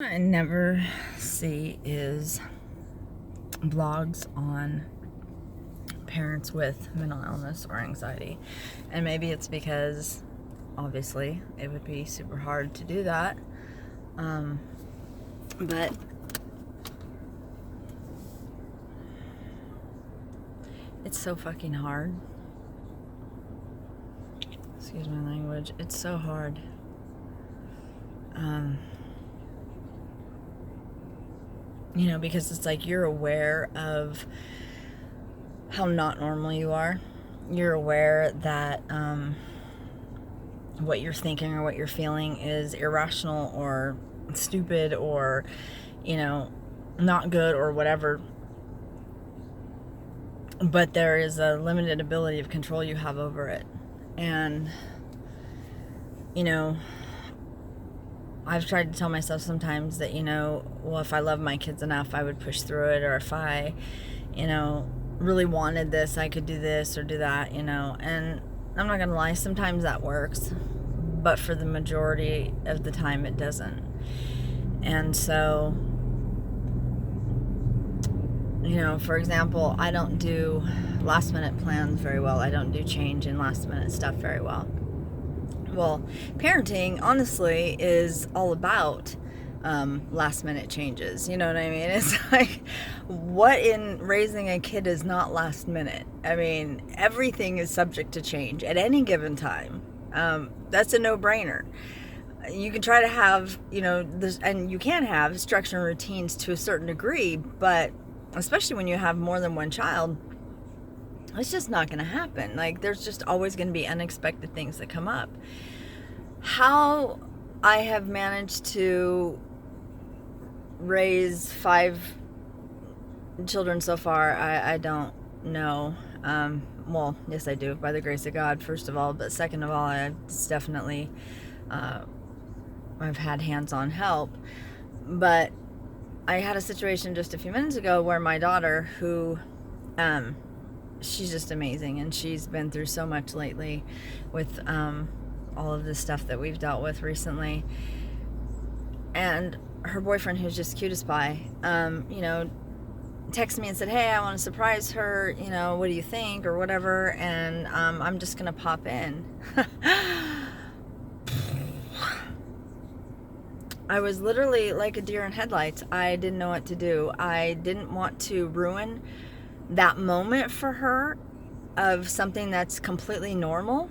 I never see is blogs on parents with mental illness or anxiety. And maybe it's because obviously it would be super hard to do that. But it's so fucking hard. Excuse my language. It's so hard. Because it's like you're aware of how not normal you are. You're aware that what you're thinking or what you're feeling is irrational or stupid or, not good or whatever. But there is a limited ability of control you have over it. And, I've tried to tell myself sometimes that, if I love my kids enough, I would push through it. Or if I, really wanted this, I could do this or do that, And I'm not going to lie, sometimes that works. But for the majority of the time, it doesn't. And so, for example, I don't do last minute plans very well. I don't do change and last minute stuff very well. Well, parenting, honestly, is all about last minute changes. You know what I mean? It's like, what in raising a kid is not last minute? I mean, everything is subject to change at any given time. That's a no-brainer. You can try to have, and you can have structure and routines to a certain degree, but especially when you have more than one child, it's just not going to happen. Like, there's just always going to be unexpected things that come up. How I have managed to raise 5 children so far, I don't know. Well, yes, I do, by the grace of God, first of all. But second of all, it's definitely, I've had hands-on help. But I had a situation just a few minutes ago where my daughter, who, she's just amazing, and she's been through so much lately with all of this stuff that we've dealt with recently. And her boyfriend, who's just cute as pie, texted me and said, "Hey, I want to surprise her, what do you think?" or whatever, and I'm just going to pop in. I was literally like a deer in headlights. I didn't know what to do. I didn't want to ruin that moment for her of something that's completely normal.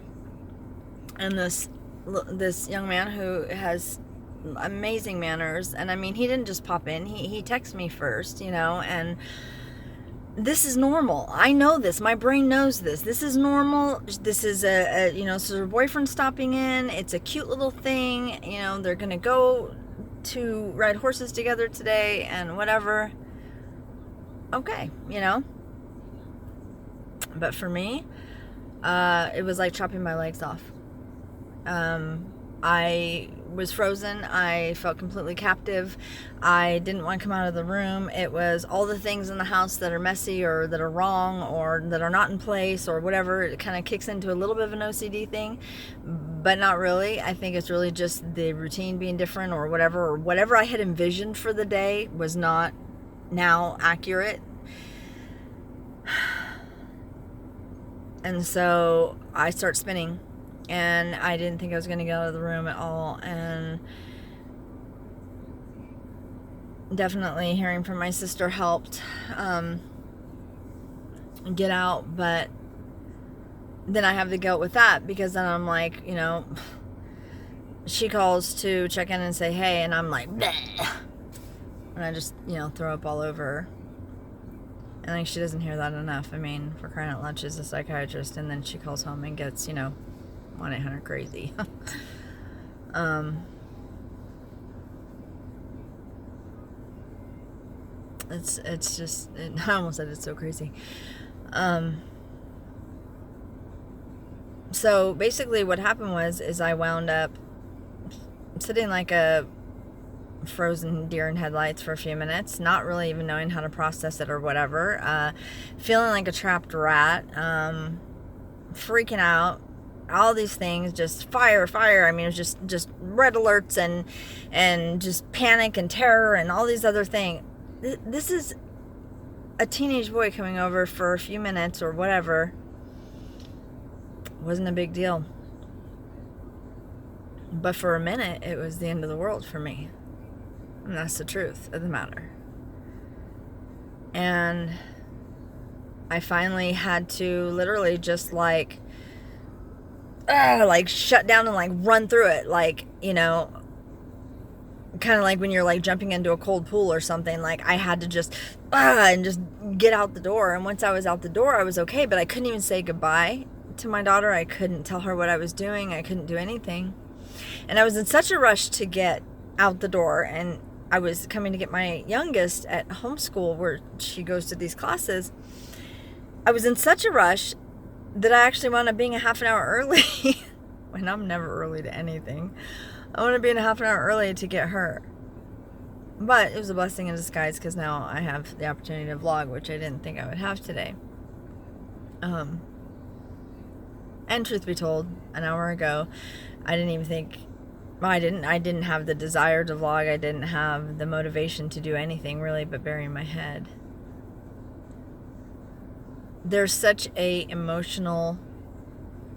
And this young man who has amazing manners, and I mean, he didn't just pop in. He texted me first, and this is normal. I know this. My brain knows this. This is normal. This is so her boyfriend stopping in. It's a cute little thing. They're going to go to ride horses together today and whatever. Okay, But for me, it was like chopping my legs off. I was frozen. I felt completely captive. I didn't want to come out of the room. It was all the things in the house that are messy or that are wrong or that are not in place or whatever. It kind of kicks into a little bit of an OCD thing, but not really. I think it's really just the routine being different or whatever I had envisioned for the day was not now accurate. And so I start spinning, and I didn't think I was going to get out of the room at all. And definitely hearing from my sister helped get out. But then I have the guilt with that, because then I'm like, she calls to check in and say, "Hey," and I'm like, bleh. And I just, throw up all over her. And like, she doesn't hear that enough. I mean, for crying out loud, she's a psychiatrist, and then she calls home and gets, 1-800-CRAZY. It's just, I almost said it's so crazy. So basically what happened is I wound up sitting like a frozen deer in headlights for a few minutes, not really even knowing how to process it or whatever, feeling like a trapped rat, freaking out, all these things, just fire. I mean, it was just red alerts and just panic and terror and all these other things. This is a teenage boy coming over for a few minutes or whatever. Wasn't a big deal. But for a minute, it was the end of the world for me. And that's the truth of the matter. And I finally had to literally just like shut down and like run through it. Like, you know, kind of like when you're like jumping into a cold pool or something. Like I had to just and just get out the door. And once I was out the door, I was okay. But I couldn't even say goodbye to my daughter. I couldn't tell her what I was doing. I couldn't do anything. And I was in such a rush to get out the door. And I was coming to get my youngest at homeschool where she goes to these classes. I was in such a rush that I actually wound up being a half an hour early. And I'm never early to anything. I want to be a half an hour early to get her. But it was a blessing in disguise because now I have the opportunity to vlog, which I didn't think I would have today. And truth be told, an hour ago, I didn't even think, well, I didn't have the desire to vlog. I didn't have the motivation to do anything really but bury my head. There's such a emotional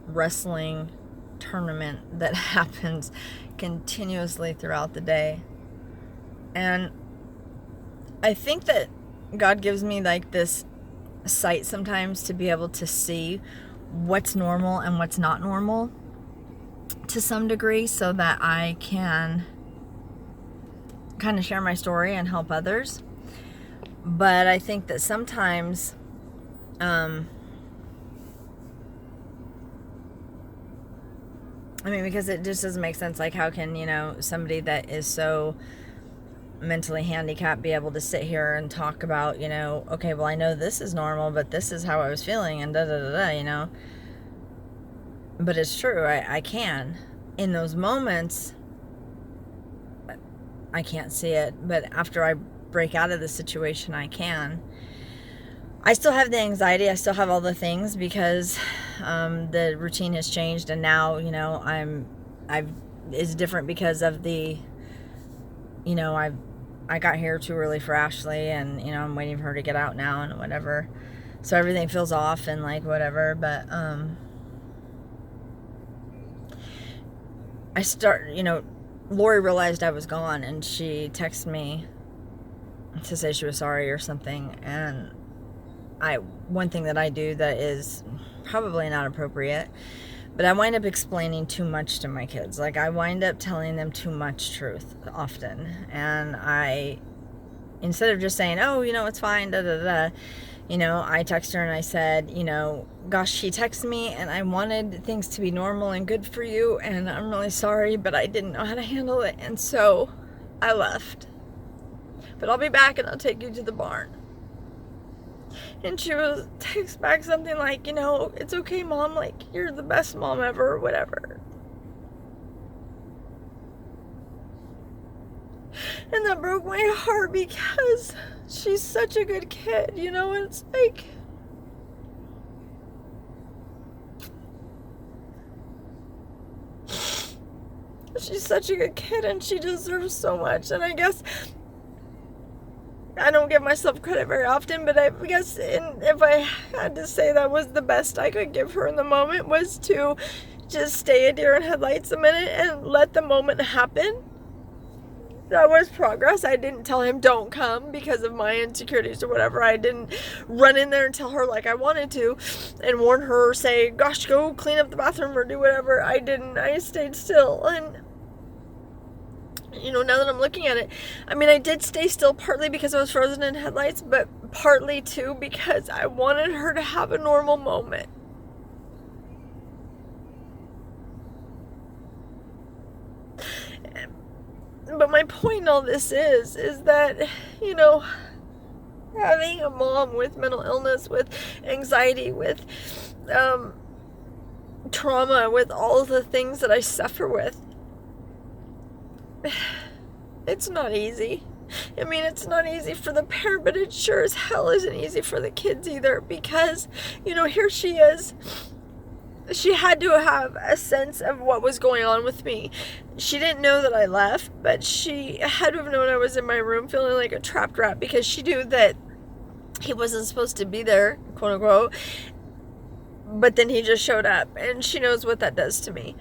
wrestling tournament that happens continuously throughout the day. And I think that God gives me like this sight sometimes to be able to see what's normal and what's not normal to some degree so that I can kind of share my story and help others. But I think that sometimes I mean, because it just doesn't make sense. Like, how can, you know, somebody that is so mentally handicapped be able to sit here and talk about, you know, okay, well, I know this is normal, but this is how I was feeling, and da-da-da-da, you know. But it's true. I can. In those moments, I can't see it. But after I break out of the situation, I can. I still have the anxiety. I still have all the things because the routine has changed, and now, you know, it's different because of the, you know, I got here too early for Ashley, and, you know, I'm waiting for her to get out now and whatever. So everything feels off and like whatever, but you know, Lori realized I was gone, and she texted me to say she was sorry or something. And one thing that I do that is probably not appropriate, but I wind up explaining too much to my kids. Like, I wind up telling them too much truth often. And instead of just saying, oh, you know, it's fine, da da da, you know, I texted her and I said, you know, gosh, she texted me and I wanted things to be normal and good for you, and I'm really sorry, but I didn't know how to handle it, and so I left. But I'll be back and I'll take you to the barn. And she will text back something like, you know, it's okay, Mom, like, you're the best mom ever, or whatever. And that broke my heart because she's such a good kid, you know. It's like, she's such a good kid and she deserves so much. And I guess I don't give myself credit very often, but I guess if I had to say that was the best I could give her in the moment, was to just stay a deer in headlights a minute and let the moment happen. That was progress. I didn't tell him don't come because of my insecurities or whatever. I didn't run in there and tell her like I wanted to and warn her or say, gosh, go clean up the bathroom or do whatever. I didn't. I stayed still. And, you know, now that I'm looking at it, I mean, I did stay still partly because I was frozen in headlights, but partly too because I wanted her to have a normal moment. But my point in all this is that, you know, having a mom with mental illness, with anxiety, with trauma, with all of the things that I suffer with, it's not easy. I mean, it's not easy for the parent, but it sure as hell isn't easy for the kids either, because, you know, here she is she had to have a sense of what was going on with me. She didn't know that I left, but she had to have known I was in my room feeling like a trapped rat, because she knew that he wasn't supposed to be there, quote unquote, but then he just showed up, and she knows what that does to me.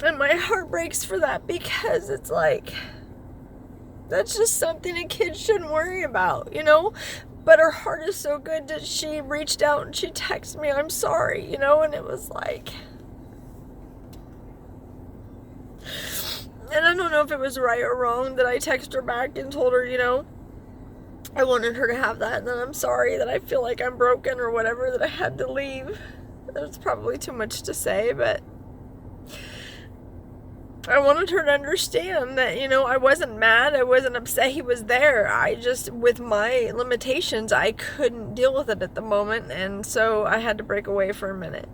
And my heart breaks for that, because it's like, that's just something a kid shouldn't worry about, you know? But her heart is so good that she reached out and she texted me, "I'm sorry," you know? And it was like, and I don't know if it was right or wrong that I texted her back and told her, you know, I wanted her to have that, and then I'm sorry that I feel like I'm broken or whatever, that I had to leave. That's probably too much to say, but I wanted her to understand that, you know, I wasn't mad, I wasn't upset he was there. I just, with my limitations, I couldn't deal with it at the moment, and so I had to break away for a minute.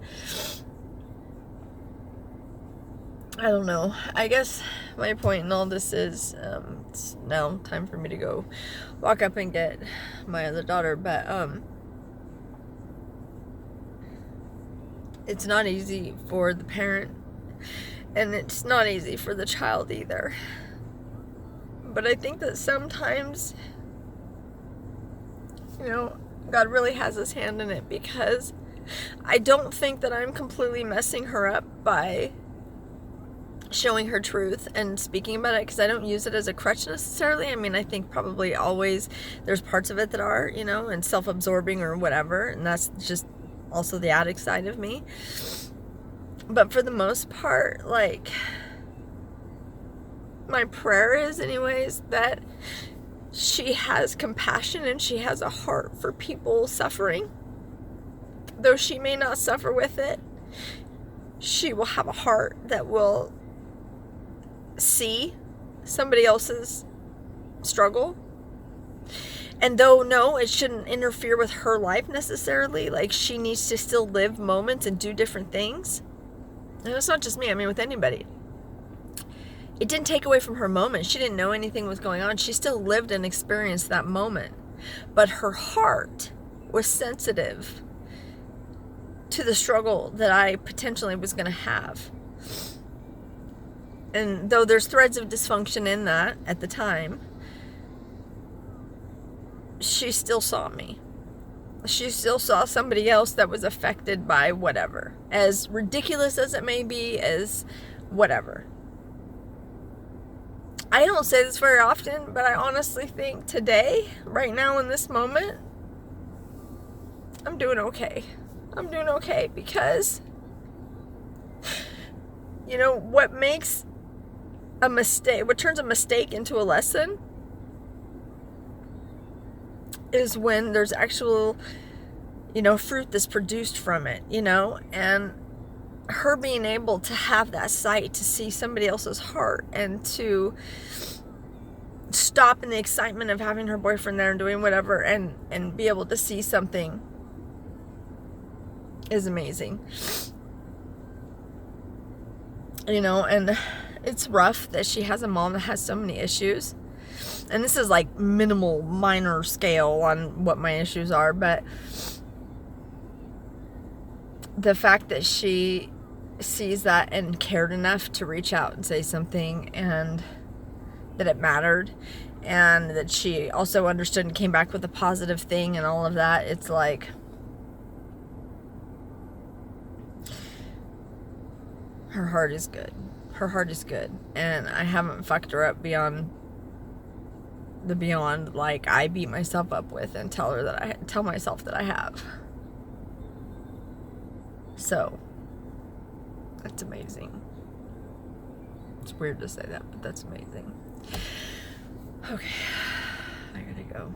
I don't know. I guess my point in all this is, it's now time for me to go walk up and get my other daughter, but it's not easy for the parent, and it's not easy for the child either. But I think that sometimes, you know, God really has his hand in it, because I don't think that I'm completely messing her up by showing her truth and speaking about it, because I don't use it as a crutch necessarily. I mean, I think probably always there's parts of it that are, you know, and self-absorbing or whatever, and that's just also the addict side of me. But for the most part, like, my prayer is anyways that she has compassion and she has a heart for people suffering. Though she may not suffer with it, she will have a heart that will see somebody else's struggle. And though, no, it shouldn't interfere with her life necessarily, like, she needs to still live moments and do different things. And it's not just me, I mean, with anybody. It didn't take away from her moment. She didn't know anything was going on. She still lived and experienced that moment. But her heart was sensitive to the struggle that I potentially was going to have. And though there's threads of dysfunction in that at the time, she still saw me. She still saw somebody else that was affected by whatever. As ridiculous as it may be, as whatever. I don't say this very often, but I honestly think today, right now in this moment, I'm doing okay. I'm doing okay, because, you know, what makes a mistake, what turns a mistake into a lesson, is when there's actual, you know, fruit that's produced from it, you know. And her being able to have that sight to see somebody else's heart, and to stop in the excitement of having her boyfriend there and doing whatever, and be able to see something, is amazing. You know, and it's rough that she has a mom that has so many issues. And this is like minimal, minor scale on what my issues are, but the fact that she sees that and cared enough to reach out and say something, and that it mattered, and that she also understood and came back with a positive thing and all of that, it's like, her heart is good. Her heart is good. And I haven't fucked her up beyond the beyond, like, I beat myself up with and tell myself that I have. So that's amazing. It's weird to say that, but that's amazing. Okay, I gotta go.